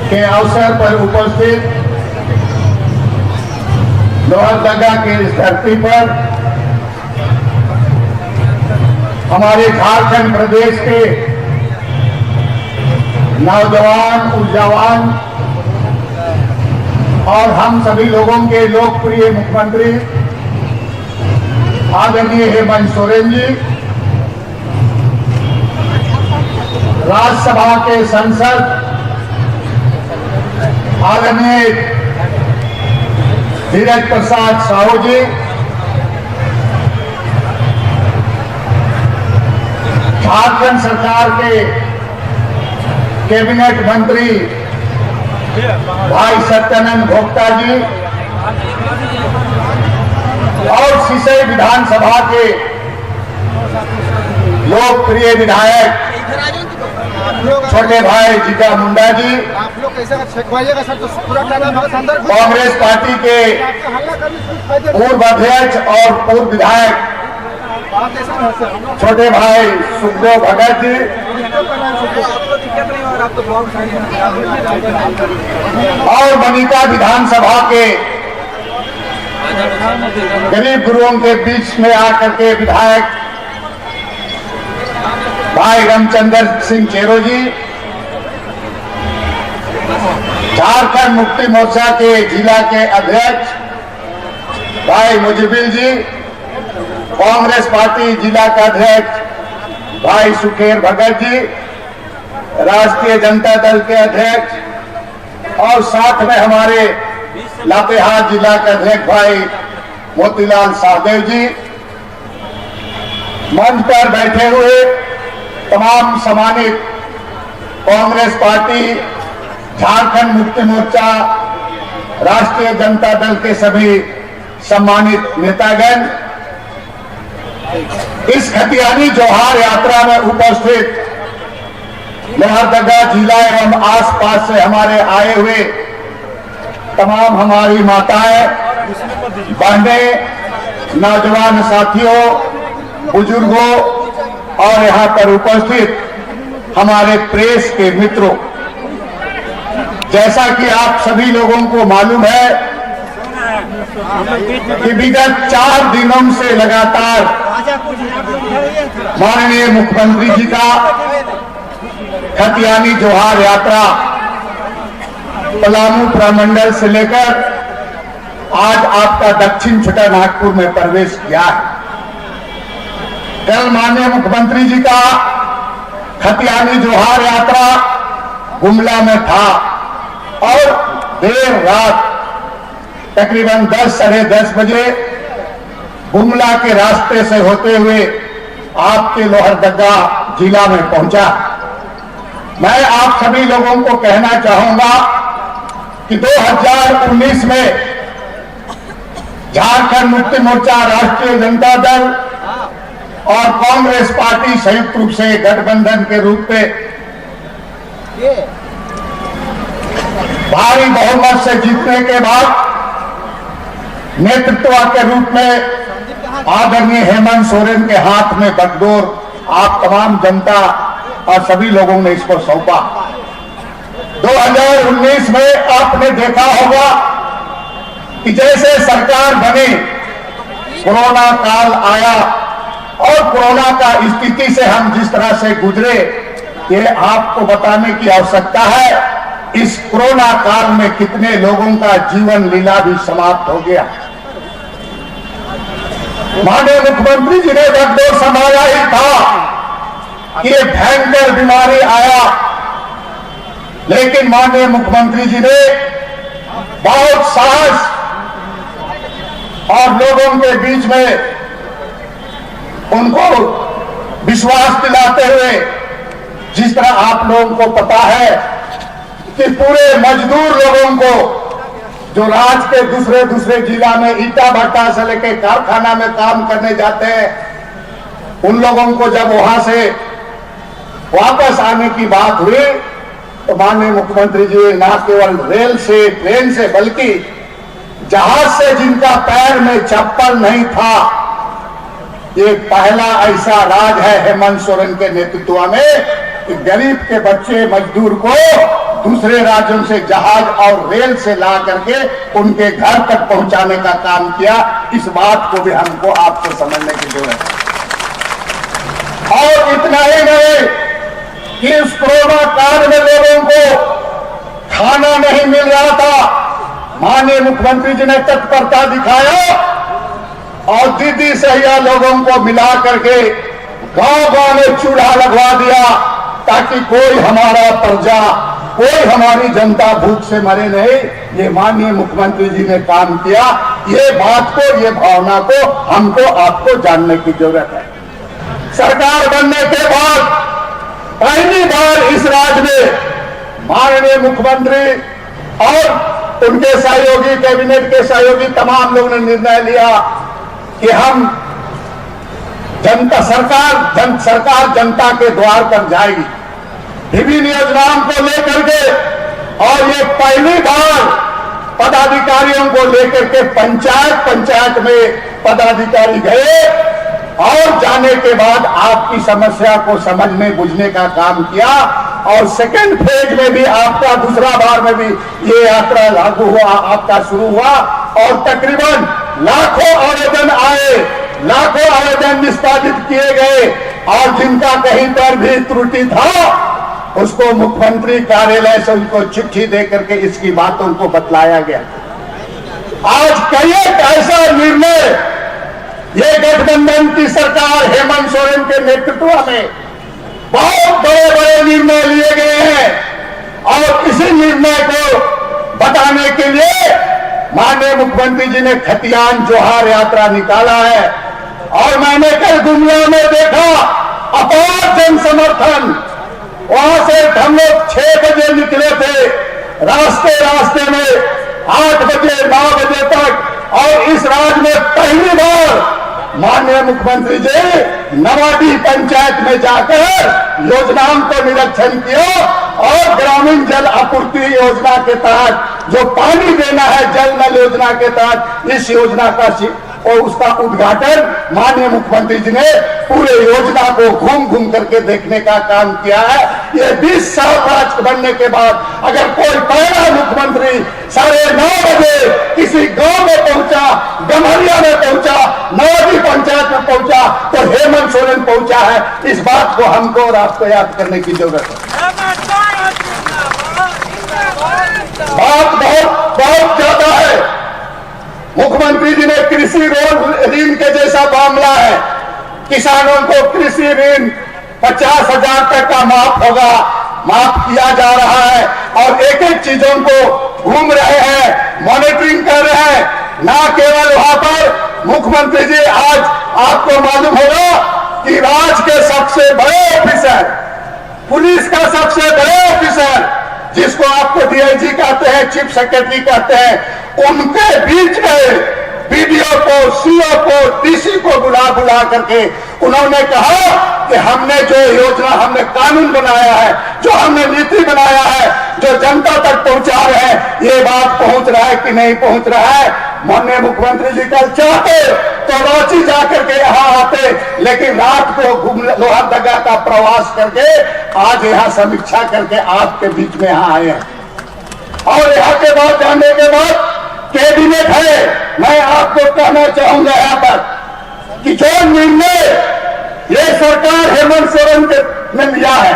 के अवसर पर उपस्थित लोहरदगा के इस धरती पर हमारे झारखंड प्रदेश के नौजवान, ऊर्जावान और हम सभी लोगों के लोकप्रिय मुख्यमंत्री आदरणीय हेमंत सोरेन जी, राज्यसभा के सांसद आदरणीय धीरज प्रसाद साहू जी, झारखंड सरकार के कैबिनेट मंत्री भाई सत्यानंद भोक्ता जी और सिसई विधानसभा के लोकप्रिय विधायक छोटे भाई जीजा मुंडा जी, आप लोग कैसे छेकवाइएगा सर, तो पूरा संदर्भ कांग्रेस पार्टी के पूर्व अध्यक्ष और पूर्व विधायक छोटे भाई सुखदेव भगत जी और मनिका विधानसभा के गरीब गुरुओं के बीच में आकर के विधायक भाई रामचंद्र सिंह चेरो जी, झारखंड मुक्ति मोर्चा के जिला के अध्यक्ष भाई मुजबिल जी, कांग्रेस पार्टी जिला का अध्यक्ष भाई सुखेर भगत जी, राष्ट्रीय जनता दल के अध्यक्ष और साथ में हमारे लातेहार जिला के अध्यक्ष भाई मोतीलाल शाहदेव जी, मंच पर बैठे हुए तमाम सम्मानित कांग्रेस पार्टी, झारखंड मुक्ति मोर्चा, राष्ट्रीय जनता दल के सभी सम्मानित नेतागण, इस खतियानी जोहार यात्रा में उपस्थित लोहरदगा जिला एवं आसपास से हमारे आए हुए तमाम हमारी माताएं, बहनें, नौजवान साथियों, बुजुर्गों और यहाँ पर उपस्थित हमारे प्रेस के मित्रों, जैसा कि आप सभी लोगों को मालूम है कि विगत 4 दिनों से लगातार माननीय मुख्यमंत्री जी का खतियानी जोहार यात्रा पलामू प्रमंडल से लेकर आज आपका दक्षिण छोटा नागपुर में प्रवेश किया है। कल माननीय मुख्यमंत्री जी का खतियानी जोहार यात्रा गुमला में था और देर रात तकरीबन 10 साढ़े 10 बजे गुमला के रास्ते से होते हुए आपके लोहरदगा जिला में पहुंचा। मैं आप सभी लोगों को कहना चाहूंगा कि 2019 में झारखंड मुक्ति मोर्चा, राष्ट्रीय जनता दल और कांग्रेस पार्टी संयुक्त रूप से गठबंधन के रूप में भारी बहुमत से जीतने के बाद नेतृत्व के रूप में आदरणीय हेमंत सोरेन के हाथ में गठजोड़ आप तमाम जनता और सभी लोगों ने इसको सौंपा। 2019 में आपने देखा होगा कि जैसे सरकार बनी, कोरोना काल आया और कोरोना का स्थिति से हम जिस तरह से गुजरे, ये आपको बताने की आवश्यकता है। इस कोरोना काल में कितने लोगों का जीवन लीला भी समाप्त हो गया। माननीय मुख्यमंत्री जी ने गठजोड़ संभाला ही था कि ये भयंकर बीमारी आया, लेकिन माननीय मुख्यमंत्री जी ने बहुत साहस और लोगों के बीच में उनको विश्वास दिलाते हुए, जिस तरह आप लोगों को पता है कि पूरे मजदूर लोगों को जो राज्य के दूसरे जिला में ईटा भट्टा से लेकर कारखाना में काम करने जाते हैं, उन लोगों को जब वहां से वापस आने की बात हुई तो माननीय मुख्यमंत्री जी न केवल रेल से, ट्रेन से, बल्कि जहाज से जिनका पैर में चप्पल नहीं था, ये पहला ऐसा राज है हेमंत सोरेन के नेतृत्व में कि गरीब के बच्चे मजदूर को दूसरे राज्यों से जहाज और रेल से ला करके उनके घर तक पहुंचाने का काम किया। इस बात को भी हमको आपको समझने की जरूरत है। और इतना ही नहीं कि इस कोरोना काल में लोगों को खाना नहीं मिल रहा था, माननीय मुख्यमंत्री जी ने तत्परता दिखाया और दीदी सहिया लोगों को मिला करके गांव-गांव में चूल्हा लगवा दिया ताकि कोई हमारा प्रजा, कोई हमारी जनता भूख से मरे नहीं। ये माननीय मुख्यमंत्री जी ने काम किया। ये बात को, ये भावना को हमको आपको जानने की जरूरत है। सरकार बनने के बाद पहली बार इस राज्य में माननीय मुख्यमंत्री और उनके सहयोगी, कैबिनेट के सहयोगी तमाम लोगों ने निर्णय लिया कि हम सरकार जनता के द्वार पर जाएगी विभिन्न योजनाओं को लेकर के। और ये पहली बार पदाधिकारियों को लेकर के पंचायत में पदाधिकारी गए और जाने के बाद आपकी समस्या को समझने बुझने का काम किया। और सेकेंड फेज में भी आपका दूसरा बार में भी ये यात्रा लागू हुआ, आपका शुरू हुआ और तकरीबन लाखों आवेदन आए, लाखों आवेदन निष्पादित किए गए और जिनका कहीं पर भी त्रुटि था उसको मुख्यमंत्री कार्यालय से उनको चिट्ठी दे करके इसकी बातों को बतलाया गया। आज कई एक ऐसा निर्णय ये गठबंधन की सरकार हेमंत सोरेन के नेतृत्व में बहुत बड़े बड़े निर्णय लिए गए हैं और इसी निर्णय को बताने के लिए माननीय मुख्यमंत्री जी ने खतियान जोहार यात्रा निकाला है। और मैंने कल दुनिया में देखा अपार जन समर्थन। वहां से हम लोग 6 बजे निकले थे, रास्ते में 8 बजे 9 बजे तक। और इस राज्य में पहली बार माननीय मुख्यमंत्री जी नवाडी पंचायत में जाकर योजनाओं को निरीक्षण किया और ग्रामीण जल आपूर्ति योजना के तहत जो पानी देना है जल नल योजना के तहत इस योजना का और उसका उद्घाटन माननीय मुख्यमंत्री जी ने पूरे योजना को घूम करके देखने का काम किया है। ये 20 साल राज बनने के बाद अगर कोई पहला मुख्यमंत्री 9:30 बजे किसी गांव में पहुंचा, गम्हरिया में पहुंचा, नवाडी पंचायत में पहुंचा तो हेमंत सोरेन पहुंचा है। इस बात को हमको और आपको याद करने की जरूरत है। बात बहुत ज्यादा है। मुख्यमंत्री जी ने कृषि ऋण के जैसा मामला है, किसानों को कृषि ऋण 50,000 तक का माफ किया जा रहा है और एक एक चीजों को घूम रहे हैं, मॉनिटरिंग कर रहे हैं। ना केवल वहां पर मुख्यमंत्री जी, आज आपको मालूम होगा कि राज्य के सबसे बड़े ऑफिसर, पुलिस का सबसे बड़े ऑफिसर जिसको आपको डीआईजी कहते हैं, चीफ सेक्रेटरी कहते हैं, उनके बीच में बीडीओ को, सीओ को, डीसी को बुला करके उन्होंने कहा कि हमने जो योजना, हमने कानून बनाया है, जो हमने नीति बनाया है, जो जनता तक पहुंचा रहे हैं, ये बात पहुंच रहा है कि नहीं पहुंच रहा है। माननीय मुख्यमंत्री जी कल चाहते तो रांची जाकर के यहाँ आते, लेकिन रात को लोहरदगा का प्रवास करके आज यहाँ समीक्षा करके आपके बीच में यहाँ आए हैं। और यहाँ के बाद जाने के बाद कैबिनेट है। मैं आपको कहना चाहूंगा यहाँ पर कि जो निर्णय ये सरकार हेमंत सोरेन ने लिया है,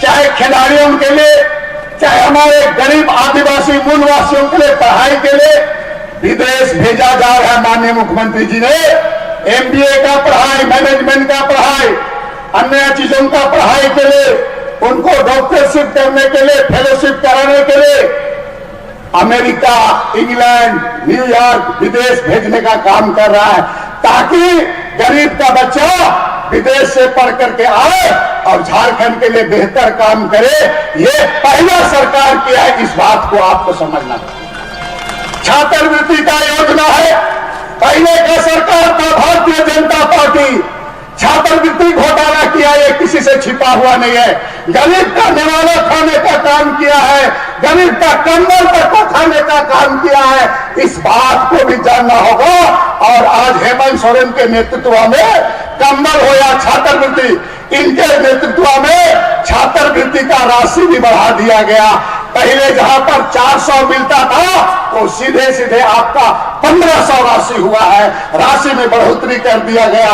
चाहे खिलाड़ियों के लिए, चाहे हमारे गरीब आदिवासी मूलवासियों के लिए पढ़ाई के लिए विदेश भेजा जा रहा है। माननीय मुख्यमंत्री जी ने एमबीए का पढ़ाई, मैनेजमेंट का पढ़ाई, अन्य चीजों का पढ़ाई के लिए, उनको डॉक्टरशिप करने के लिए, फेलोशिप कराने के लिए अमेरिका, इंग्लैंड, न्यूयॉर्क विदेश भेजने का काम कर रहा है ताकि गरीब का बच्चा विदेश से पढ़ करके आए और झारखंड के लिए बेहतर काम करे। ये पहला सरकार किया है, इस बात को आपको समझना। छात्रवृत्ति का योजना है, पहले का सरकार था भारतीय जनता पार्टी, छात्रवृत्ति घोटाला किया, ये किसी से छिपा हुआ नहीं है। गरीब का निवाला खाने का काम किया है, गरीब का कंबल तक को खाने का काम किया है, इस बात को भी जानना होगा। और आज हेमंत सोरेन के नेतृत्व में कंबल हो या छात्रवृत्ति, इनके नेतृत्व में छात्रवृत्ति का का राशि भी बढ़ा दिया गया। पहले जहां पर 400 मिलता था तो सीधे सीधे आपका 1500 राशि हुआ है, राशि में बढ़ोतरी कर दिया गया।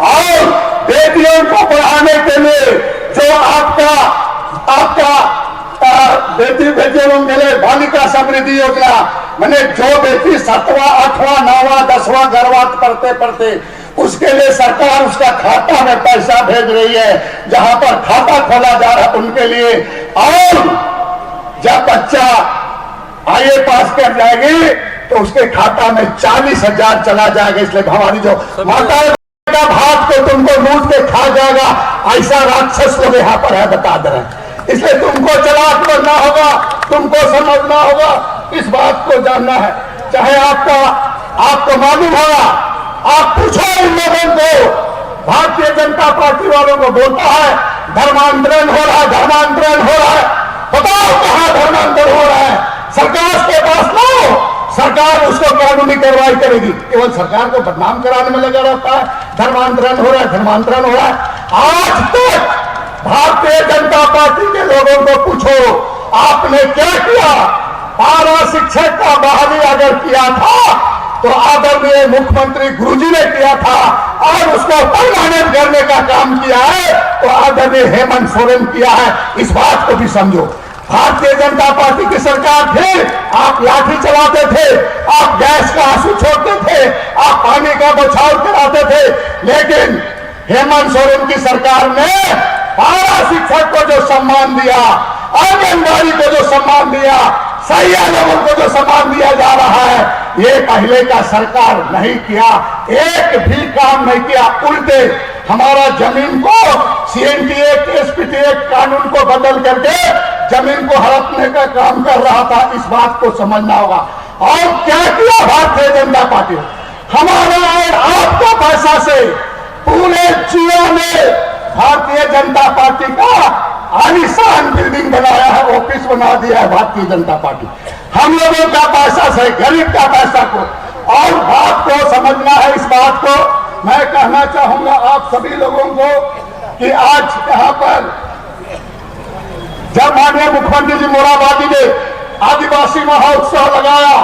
और बेटियों को पढ़ाने के लिए जो आपका बेटियों के लिए बालिका समृद्धि योजना, मैंने जो बेटी 7वां 8वां 9वां 10वां गर्भात पढ़ते पढ़ते उसके लिए सरकार उसका खाता में पैसा भेज रही है, जहां पर खाता खोला जा रहा है उनके लिए। और जब बच्चा आईए पास कर जाएगी तो उसके खाता में 40,000 चला जाएगा। इसलिए हमारी जो माता का भात को तुमको लूट के खा जाएगा, ऐसा राक्षस लोग यहाँ पर है, बता दे रहे हैं। इसलिए तुमको चालाक बनना होगा, तुमको समझना होगा, इस बात को जानना है। चाहे आपको मालूम होगा, आप पूछो इन लोगों को, भारतीय जनता पार्टी वालों को बोलता है धर्मांतरण हो रहा है, धर्मांतरण हो रहा है। बताओ कहां धर्मांतरण हो रहा है? सरकार के पास लो, सरकार उसको कानूनी कार्रवाई करेगी। केवल सरकार को बदनाम कराने में लगा रहता है, धर्मांतरण हो रहा है, धर्मांतरण हो रहा है। आज तक भारतीय जनता पार्टी के लोगों को पूछो, आपने क्या किया? पारा शिक्षक का बहाली अगर किया था तो आदरणीय मुख्यमंत्री गुरुजी ने किया था, और उसको परमानेंट करने का काम किया है तो आदरणीय हेमंत सोरेन किया है। इस बात को भी समझो। भारतीय जनता पार्टी की सरकार थी, आप लाठी चलाते थे, आप गैस का आंसू छोड़ते थे, आप पानी का बचाव कराते थे, लेकिन हेमंत सोरेन की सरकार ने पारा शिक्षक को जो सम्मान दिया, आंगनबाड़ी को जो सम्मान दिया, सैया लोगों को जो सम्मान दिया जा रहा है, ये पहले का सरकार नहीं किया, एक भी काम नहीं किया। उल्टे हमारा जमीन को सीएनटी एक्ट, एसपीटी एक्ट कानून को बदल करके जमीन को हड़पने का काम कर रहा था। इस बात को समझना होगा। और क्या किया भारतीय जनता पार्टी? हमारा और आपका पैसा से पूरे जिला में भारतीय जनता पार्टी का आलीशान बिल्डिंग बनाया है, ऑफिस बना दिया है भारतीय जनता पार्टी। हम लोगों का पैसा से, गरीब का पैसा को। और बात को समझना है। इस बात को मैं कहना चाहूंगा आप सभी लोगों को कि आज यहाँ पर जब माननीय मुख्यमंत्री जी मोराबादी ने आदिवासी महोत्सव लगाया,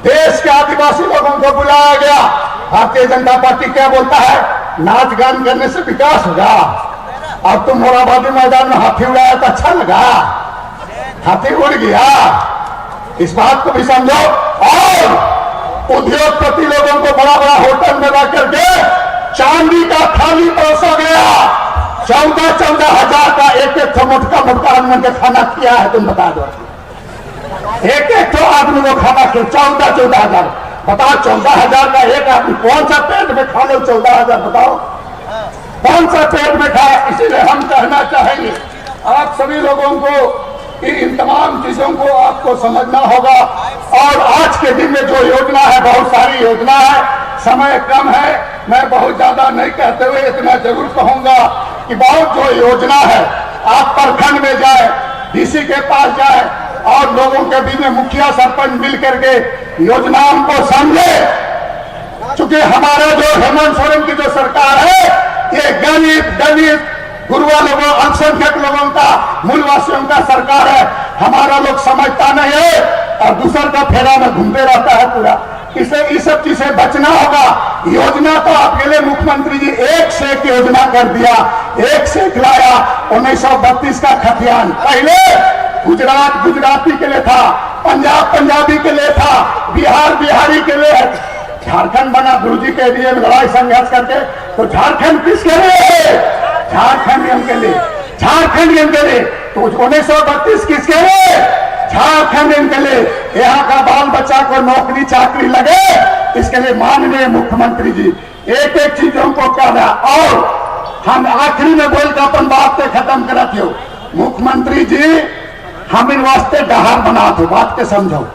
देश के आदिवासी लोगों को बुलाया गया, भारतीय जनता पार्टी क्या बोलता है? नाच गान करने से विकास होगा। अब तुम मोराबादी मैदान में हाथी उड़ाया तो अच्छा लगा? हाथी उड़ गया। इस बात को भी समझो। और उद्योगपति लोगों को बड़ा बड़ा होटल में रख करके चांदी का थाली परोसा गया, 14-14 हजार का एक मोटका आदमी का खाना किया है। तुम बता दो, एक आदमी को खाना के 14-14 हजार। बताओ 14 हजार का एक आदमी कौन सा पेट में खा लो? 14 हजार बताओ कौन सा पेट में खाए? इसीलिए हम कहना चाहेंगे आप सभी लोगों को कि इन तमाम चीजों को आपको समझना होगा। और आज के दिन में जो योजना है, बहुत सारी योजना है, समय कम है, मैं बहुत ज्यादा नहीं कहते हुए इतना जरूर कहूंगा कि बहुत जो योजना है, आप प्रखंड में जाए, डीसी के पास जाए और लोगों के बीच में मुखिया सरपंच मिल करके योजनाओं को समझे। चूंकि हमारा जो हेमंत सोरेन की जो सरकार है, ये गरीब दलित गुरुआ लोगों, अल्पसंख्यक लोगों का, मूलवासियों का सरकार है। हमारा लोग समझता नहीं है और दूसर का फेरा में घूमते रहता है पूरा। इसे इस सब चीज से बचना होगा। योजना तो आपके लिए मुख्यमंत्री जी एक से एक योजना कर दिया, एक से एक लाया। 1932 का खतियान पहले गुजरात गुजराती के लिए था, पंजाब पंजाबी के लिए था, बिहार बिहारी के लिए, झारखंड बना गुरुजी के लिए लड़ाई संघर्ष करके। तो झारखंड किसके लिए? झारखंडियों के लिए, झारखंडियों के लिए। तो 1932 किसके लिए? झारखंड के लिए। यहाँ का बाल बच्चा को नौकरी चाकरी लगे, इसके लिए माननीय मुख्यमंत्री जी एक एक चीजों को करना। और हम आखिरी में बोलकर अपन बात पे खत्म करते हो। मुख्यमंत्री जी हम इन वास्ते डहार बना दो, बात के समझो।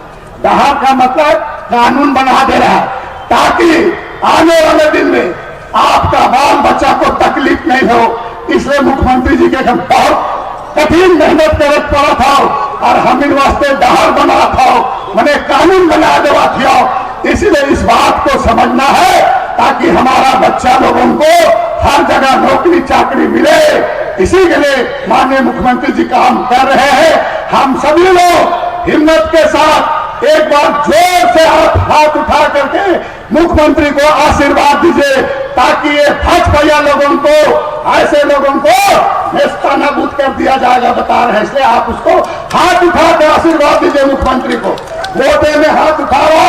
डहार का मतलब कानून बना दे रहा है ताकि आने वाले दिन में आपका बाल बच्चा को तकलीफ नहीं हो। इसलिए मुख्यमंत्री जी के बहुत कठिन मेहनत कर पड़ा था और हम इन वास्ते डहार बना था, मैंने कानून बना देवा था। इसलिए इस बात को समझना है ताकि हमारा बच्चा लोगों को हर जगह नौकरी चाकरी मिले। इसी के लिए माननीय मुख्यमंत्री जी काम कर रहे हैं। हम सभी लोग हिम्मत के साथ एक बार जोर से हाथ उठा करके मुख्यमंत्री को आशीर्वाद दीजिए, ताकि ये भाजपा लोगों को, ऐसे लोगों को नेस्तनाबूद कर दिया जाएगा बता रहे हैं। इसलिए आप उसको हाथ उठाकर आशीर्वाद दीजिए मुख्यमंत्री को। मोटे में हाथ उठावा,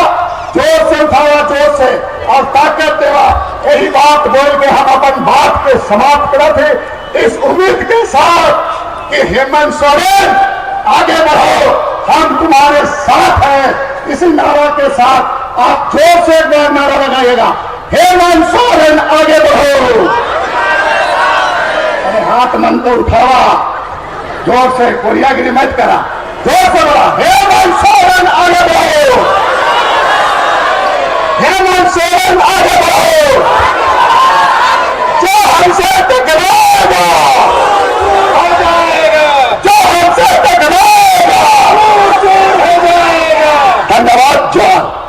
जोर से उठावा, जोर से और ताकत देवा। यही बात बोल के हम अपन बात के समाप्त कर थे, इस उम्मीद के साथ कि हेमंत सोरेन आगे बढ़ो, हम तुम्हारे साथ हैं। इसी नारा के साथ आप जोर से एक बार नारा लगाइएगा, हेमंत सोरेन आगे बढ़ो। अरे हाथ मन को उठावा, जोर से, कोरियागिरी मत करा, जोर से बोला, हेमंत सोरेन आगे बढ़ो, हेमंत सोरेन आगे बढ़ो। जो हमसे टकराएगा हो जाएगा, जो हमसे टकराएगा हो जाएगा। धन्यवाद। जवान।